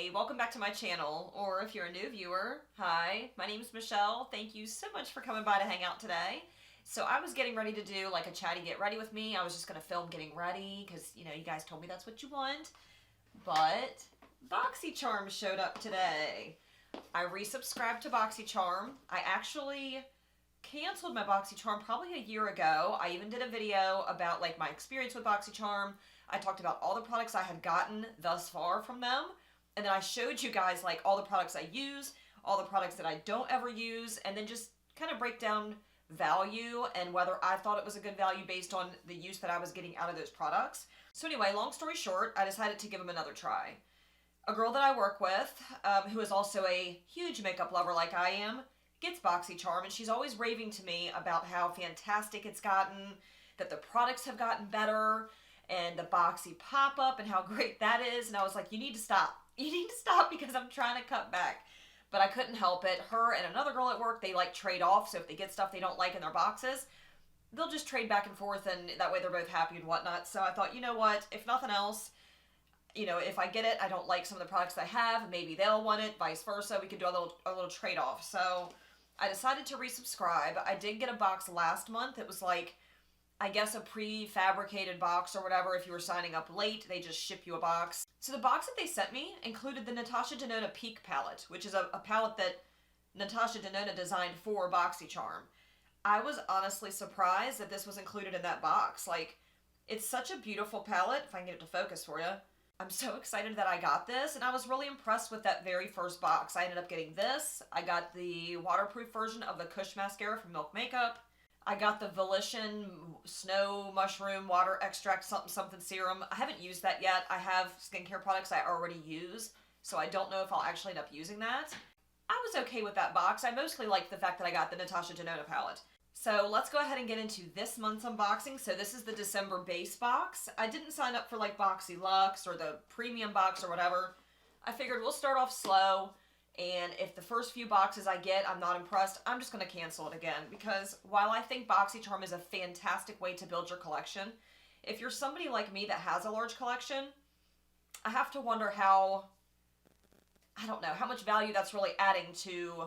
Hey, welcome back to my channel, or if you're a new viewer, hi, my name is Michelle. Thank you so much for coming by to hang out today. So I was getting ready to do like a chatty get ready with me. I was just going to film getting ready because, you know, you guys told me that's what you want. But BoxyCharm showed up today. I resubscribed to BoxyCharm. I actually canceled my BoxyCharm probably a year ago. I even did a video about like my experience with BoxyCharm. I talked about all the products I had gotten thus far from them. And then I showed you guys like all the products I use, all the products that I don't ever use, and then just kind of break down value and whether I thought it was a good value based on the use that I was getting out of those products. So anyway, long story short, I decided to give them another try. A girl that I work with, who is also a huge makeup lover like I am, gets BoxyCharm, and she's always raving to me about how fantastic it's gotten, that the products have gotten better, and the Boxy pop-up and how great that is. And I was like, you need to stop. You need to stop because I'm trying to cut back. But I couldn't help it. Her and another girl at work, they like trade off. So if they get stuff they don't like in their boxes, they'll just trade back and forth, and that way they're both happy and whatnot. So I thought, you know what, if nothing else, you know, if I get it, I don't like some of the products I have, maybe they'll want it, vice versa. We could do a little trade-off. So I decided to resubscribe. I did get a box last month. It was like, I guess a prefabricated box or whatever. If you were signing up late, they just ship you a box. So the box that they sent me included the Natasha Denona Peak palette, which is a palette that Natasha Denona designed for BoxyCharm. I was honestly surprised that this was included in that box. Like, it's such a beautiful palette, if I can get it to focus for you. I'm so excited that I got this, and I was really impressed with that very first box. I ended up getting this. I got the waterproof version of the Kush mascara from Milk Makeup. I got the Volition Snow Mushroom Water Extract something serum. I haven't used that yet. I have skincare products I already use, so I don't know if I'll actually end up using that. I was okay with that box. I mostly liked the fact that I got the Natasha Denona palette. So let's go ahead and get into this month's unboxing. So this is the December base box. I didn't sign up for like Boxy Luxe or the premium box or whatever. I figured we'll start off slow. And if the first few boxes I get, I'm not impressed, I'm just going to cancel it again. Because while I think BoxyCharm is a fantastic way to build your collection, if you're somebody like me that has a large collection, I have to wonder how, I don't know, how much value that's really adding to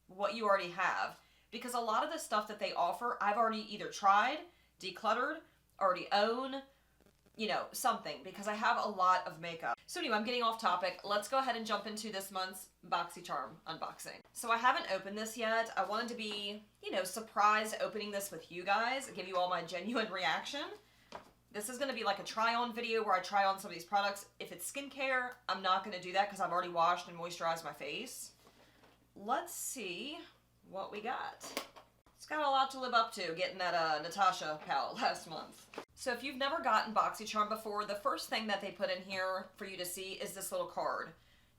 what you already have. Because a lot of the stuff that they offer, I've already either tried, decluttered, already own, you know, something, because I have a lot of makeup. So anyway, I'm getting off topic. Let's go ahead and jump into this month's BoxyCharm unboxing. So I haven't opened this yet. I wanted to be, you know, surprised opening this with you guys, give you all my genuine reaction. This is going to be like a try-on video where I try on some of these products. If it's skincare, I'm not going to do that because I've already washed and moisturized my face. Let's see what we got. It's got a lot to live up to, getting that Natasha palette last month. So if you've never gotten BoxyCharm before, the first thing that they put in here for you to see is this little card.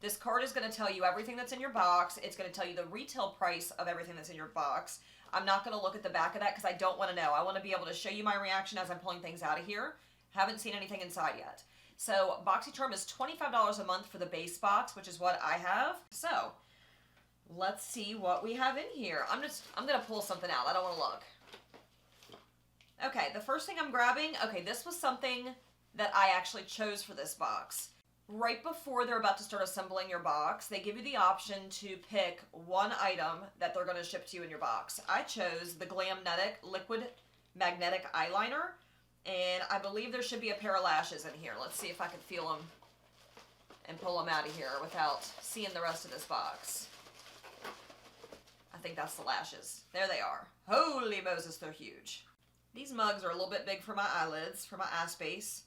This card is going to tell you everything that's in your box. It's going to tell you the retail price of everything that's in your box. I'm not going to look at the back of that because I don't want to know. I want to be able to show you my reaction as I'm pulling things out of here. Haven't seen anything inside yet. So BoxyCharm is $25 a month for the base box, which is what I have. So let's see what we have in here. I'm going to pull something out. I don't want to look. Okay, the first thing I'm grabbing, okay, this was something that I actually chose for this box. Right before they're about to start assembling your box, they give you the option to pick one item that they're going to ship to you in your box. I chose the Glamnetic Liquid Magnetic Eyeliner, and I believe there should be a pair of lashes in here. Let's see if I can feel them and pull them out of here without seeing the rest of this box. I think that's the lashes. There they are. Holy Moses, they're huge. These mugs are a little bit big for my eyelids, for my eye space.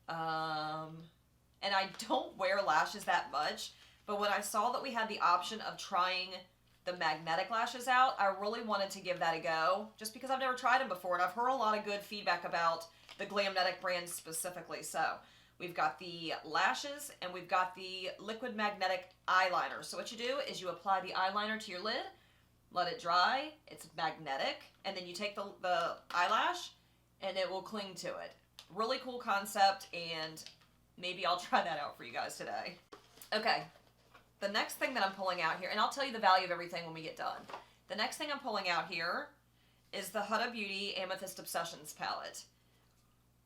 And I don't wear lashes that much, but when I saw that we had the option of trying the magnetic lashes out, I really wanted to give that a go, just because I've never tried them before, and I've heard a lot of good feedback about the Glamnetic brand specifically. So we've got the lashes, and we've got the liquid magnetic eyeliner. So what you do is you apply the eyeliner to your lid, let it dry, it's magnetic, and then you take the eyelash, and it will cling to it. Really cool concept, and maybe I'll try that out for you guys today. Okay, the next thing that I'm pulling out here, and I'll tell you the value of everything when we get done. The next thing I'm pulling out here is the Huda Beauty Amethyst Obsessions palette,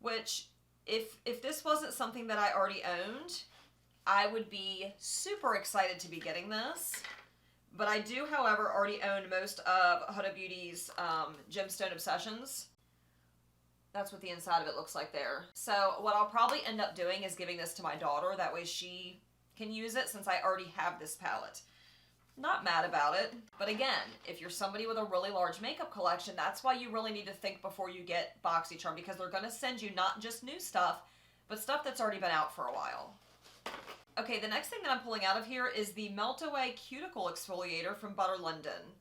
which, if this wasn't something that I already owned, I would be super excited to be getting this. But I do, however, already own most of Huda Beauty's Gemstone Obsessions. That's what the inside of it looks like there. So what I'll probably end up doing is giving this to my daughter. That way she can use it since I already have this palette. Not mad about it. But again, if you're somebody with a really large makeup collection, that's why you really need to think before you get BoxyCharm, because they're going to send you not just new stuff, but stuff that's already been out for a while. Okay, the next thing that I'm pulling out of here is the Meltaway Cuticle Exfoliator from Butter London.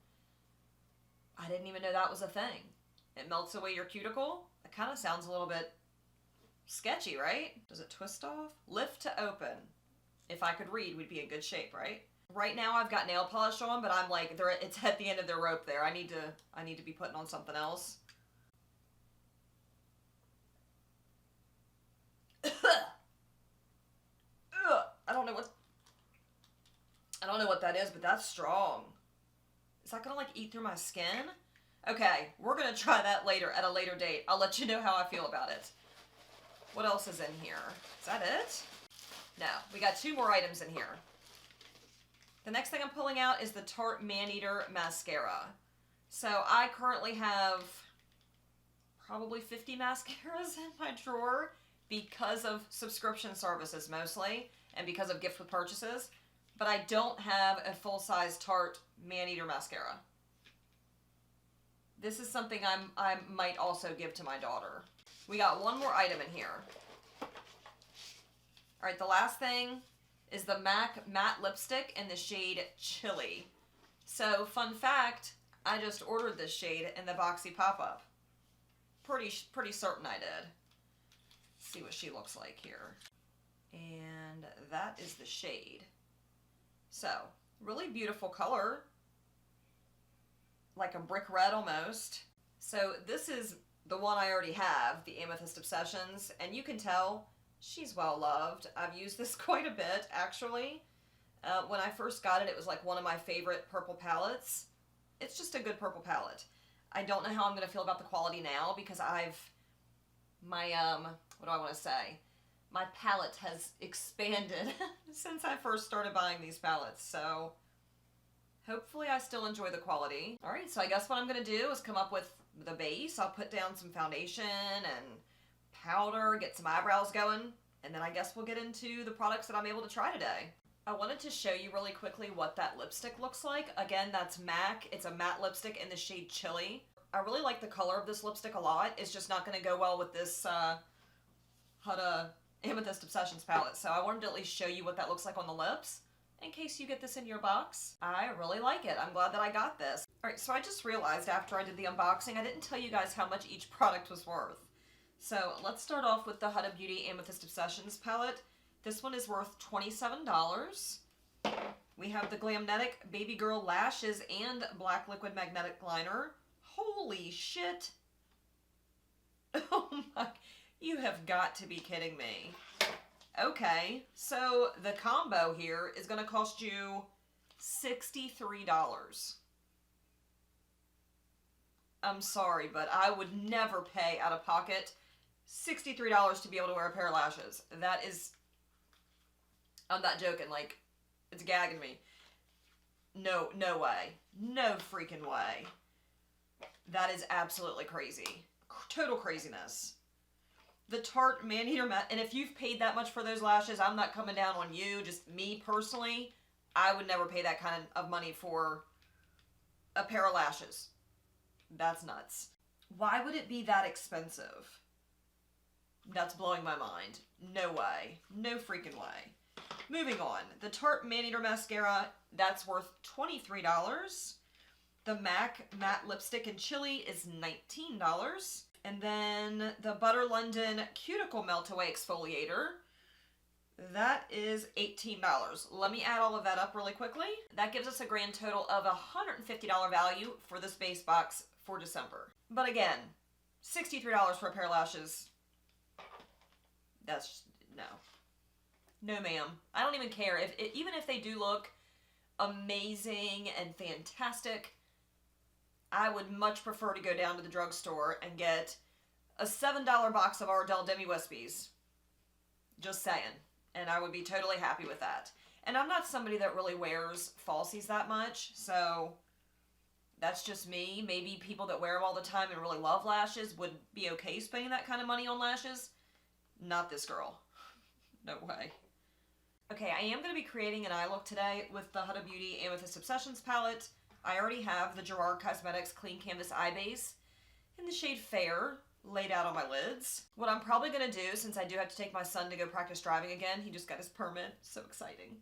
I didn't even know that was a thing. It melts away your cuticle? That kind of sounds a little bit sketchy, right? Does it twist off? Lift to open. If I could read, we'd be in good shape, right? Right now I've got nail polish on, but I'm like, it's at the end of the rope there. I need to be putting on something else. I don't know what that is, but that's strong. Is that gonna like eat through my skin? Okay, we're gonna try that later at a later date. I'll let you know how I feel about it. What else is in here? Is that it? No, we got 2 more items in here. The next thing I'm pulling out is the Tarte Maneater Mascara. So I currently have probably 50 mascaras in my drawer because of subscription services mostly, and because of gift with purchases. But I don't have a full-size Tarte Maneater Mascara. This is something I might also give to my daughter. We got 1 more item in here. Alright, the last thing is the MAC Matte Lipstick in the shade Chili. So, fun fact, I just ordered this shade in the Boxy pop-up. Pretty certain I did. Let's see what she looks like here. And that is the shade. So, really beautiful color. Like a brick red almost. So this is the one I already have, the Amethyst Obsessions, and you can tell she's well loved. I've used this quite a bit, actually. When I first got it, it was like one of my favorite purple palettes. It's just a good purple palette. I don't know how I'm going to feel about the quality now, because my palette has expanded since I first started buying these palettes, so hopefully I still enjoy the quality. Alright, so I guess what I'm going to do is come up with the base. I'll put down some foundation and powder, get some eyebrows going, and then I guess we'll get into the products that I'm able to try today. I wanted to show you really quickly what that lipstick looks like. Again, that's MAC. It's a matte lipstick in the shade Chili. I really like the color of this lipstick a lot. It's just not going to go well with this Huda Amethyst Obsessions palette, so I wanted to at least show you what that looks like on the lips, in case you get this in your box. I really like it. I'm glad that I got this. Alright, so I just realized after I did the unboxing, I didn't tell you guys how much each product was worth. So let's start off with the Huda Beauty Amethyst Obsessions palette. This one is worth $27. We have the Glamnetic Baby Girl Lashes and Black Liquid Magnetic Liner. Holy shit! Oh my... You have got to be kidding me. Okay, so the combo here is going to cost you $63. I'm sorry, but I would never pay out of pocket $63 to be able to wear a pair of lashes. That is... I'm not joking, like, it's gagging me. No way. No freaking way. That is absolutely crazy. Total craziness. The Tarte Maneater Matte, and if you've paid that much for those lashes, I'm not coming down on you, just me personally, I would never pay that kind of money for a pair of lashes. That's nuts. Why would it be that expensive? That's blowing my mind. No way. No freaking way. Moving on. The Tarte Maneater Mascara, that's worth $23. The MAC Matte Lipstick in Chili is $19. And then the Butter London Cuticle Meltaway Exfoliator, that is $18. Let me add all of that up really quickly. That gives us a grand total of $150 value for this base box for December. But again, $63 for a pair of lashes, that's, no. No ma'am. I don't even care. Even if they do look amazing and fantastic, I would much prefer to go down to the drugstore and get a $7 box of Ardell Demi Wispies. Just saying. And I would be totally happy with that. And I'm not somebody that really wears falsies that much, so that's just me. Maybe people that wear them all the time and really love lashes would be okay spending that kind of money on lashes. Not this girl. No way. Okay, I am going to be creating an eye look today with the Huda Beauty Amethyst Obsessions palette. I already have the Gerard Cosmetics Clean Canvas Eye Base in the shade Fair laid out on my lids. What I'm probably going to do, since I do have to take my son to go practice driving again, he just got his permit, so exciting.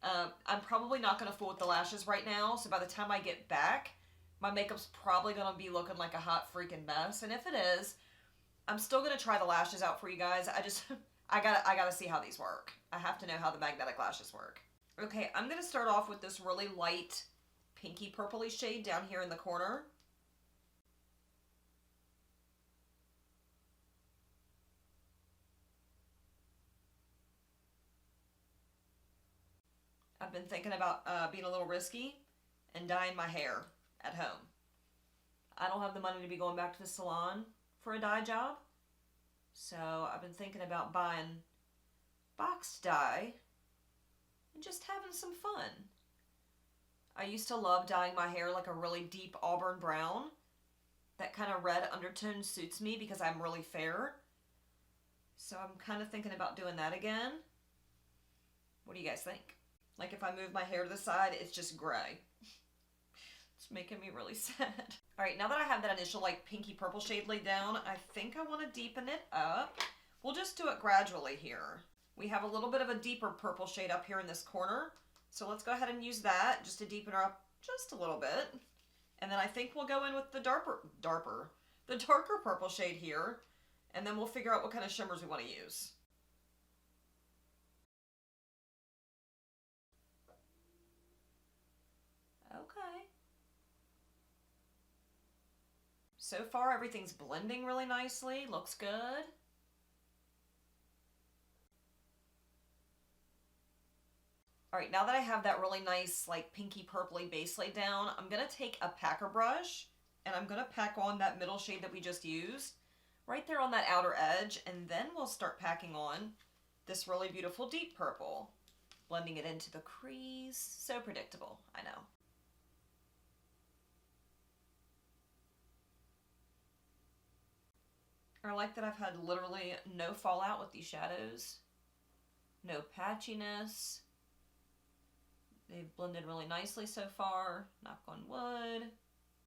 I'm probably not going to fool with the lashes right now, so by the time I get back, my makeup's probably going to be looking like a hot freaking mess, and if it is, I'm still going to try the lashes out for you guys. I gotta see how these work. I have to know how the magnetic lashes work. Okay, I'm gonna start off with this really light pinky purpley shade down here in the corner. I've been thinking about being a little risky and dyeing my hair at home. I don't have the money to be going back to the salon for a dye job. So I've been thinking about buying boxed dye and just having some fun. I used to love dyeing my hair like a really deep auburn brown. That kind of red undertone suits me because I'm really fair. So I'm kind of thinking about doing that again. What do you guys think? Like if I move my hair to the side, it's just gray. It's making me really sad. All right, now that I have that initial like pinky purple shade laid down, I think I want to deepen it up. We'll just do it gradually here. We have a little bit of a deeper purple shade up here in this corner. So let's go ahead and use that just to deepen her up just a little bit. And then I think we'll go in with the darker purple shade here. And then we'll figure out what kind of shimmers we want to use. Okay. So far, everything's blending really nicely. Looks good. All right, now that I have that really nice, like, pinky purpley base laid down, I'm going to take a packer brush, and I'm going to pack on that middle shade that we just used, right there on that outer edge, and then we'll start packing on this really beautiful deep purple, blending it into the crease. So predictable, I know. I like that I've had literally no fallout with these shadows. No patchiness. They've blended really nicely so far. Knock on wood.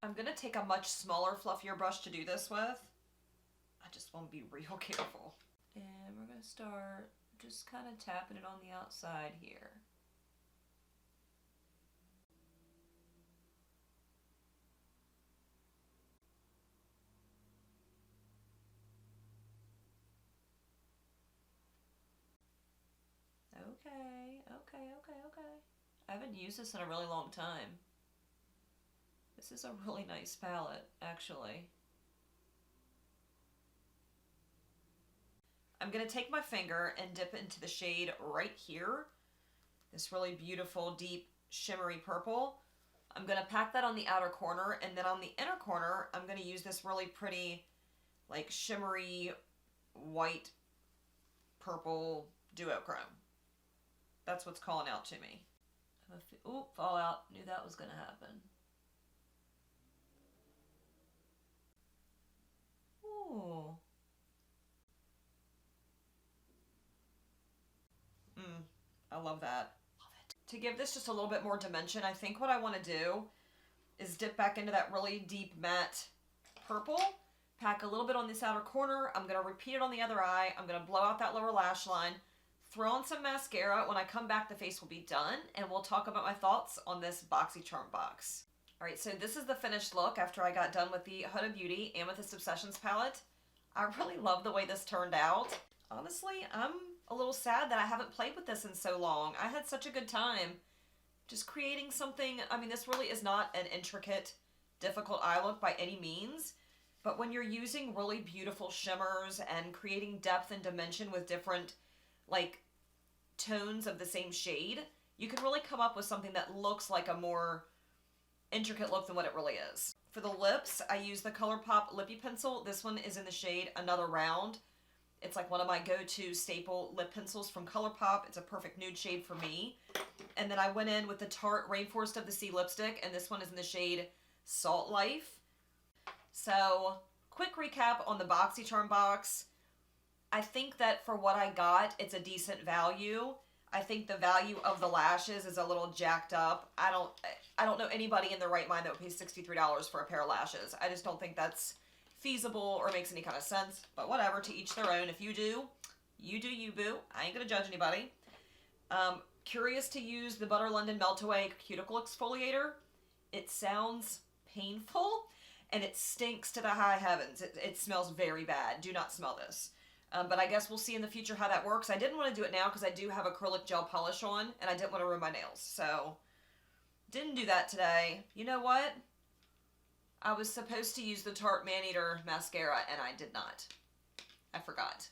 I'm going to take a much smaller, fluffier brush to do this with. I just want to be real careful. And we're going to start just kind of tapping it on the outside here. Okay. I haven't used this in a really long time. This is a really nice palette, actually. I'm going to take my finger and dip it into the shade right here. This really beautiful, deep, shimmery purple. I'm going to pack that on the outer corner, and then on the inner corner, I'm going to use this really pretty, like, shimmery, white, purple duochrome. That's what's calling out to me. Oop, fallout. Knew that was going to happen. Ooh. I love that. Love it. To give this just a little bit more dimension, I think what I want to do is dip back into that really deep matte purple, pack a little bit on this outer corner. I'm going to repeat it on the other eye. I'm going to blow out that lower lash line, throw on some mascara. When I come back, the face will be done, and we'll talk about my thoughts on this BoxyCharm box. All right, so this is the finished look after I got done with the Huda Beauty Amethyst Obsessions palette. I really love the way this turned out. Honestly, I'm a little sad that I haven't played with this in so long. I had such a good time just creating something. I mean, this really is not an intricate, difficult eye look by any means, but when you're using really beautiful shimmers and creating depth and dimension with different, like, tones of the same shade, you can really come up with something that looks like a more intricate look than what it really is. For the lips, I use the ColourPop Lippy Pencil. This one is in the shade Another Round. It's like one of my go-to staple lip pencils from ColourPop. It's a perfect nude shade for me. And then I went in with the Tarte Rainforest of the Sea lipstick, and this one is in the shade Salt Life. So, quick recap on the BoxyCharm box. I think that for what I got, it's a decent value. I think the value of the lashes is a little jacked up. I don't know anybody in their right mind that would pay $63 for a pair of lashes. I just don't think that's feasible or makes any kind of sense. But whatever, to each their own. If you do, you boo. I ain't gonna judge anybody. Curious to use the Butter London Meltaway Cuticle Exfoliator. It sounds painful, and it stinks to the high heavens. It smells very bad. Do not smell this. But I guess we'll see in the future how that works. I didn't want to do it now because I do have acrylic gel polish on, and I didn't want to ruin my nails. So, didn't do that today. You know what? I was supposed to use the Tarte Maneater mascara, and I did not. I forgot.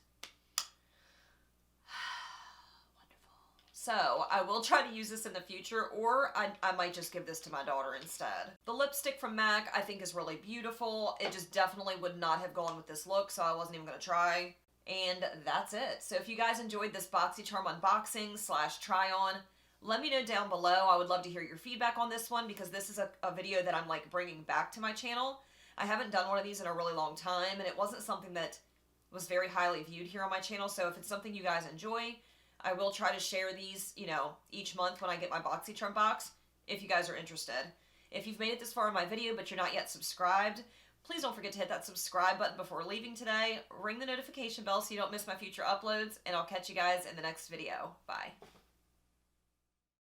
So, I will try to use this in the future, or I might just give this to my daughter instead. The lipstick from MAC I think is really beautiful. It just definitely would not have gone with this look, so I wasn't even going to try. And that's it. So if you guys enjoyed this BoxyCharm unboxing / try on, let me know down below. I would love to hear your feedback on this one because this is a video that I'm like bringing back to my channel. I haven't done one of these in a really long time, and it wasn't something that was very highly viewed here on my channel. So if it's something you guys enjoy, I will try to share these, you know, each month when I get my BoxyCharm box, if you guys are interested. If you've made it this far in my video but you're not yet subscribed, please don't forget to hit that subscribe button before leaving today. Ring the notification bell so you don't miss my future uploads, and I'll catch you guys in the next video. Bye.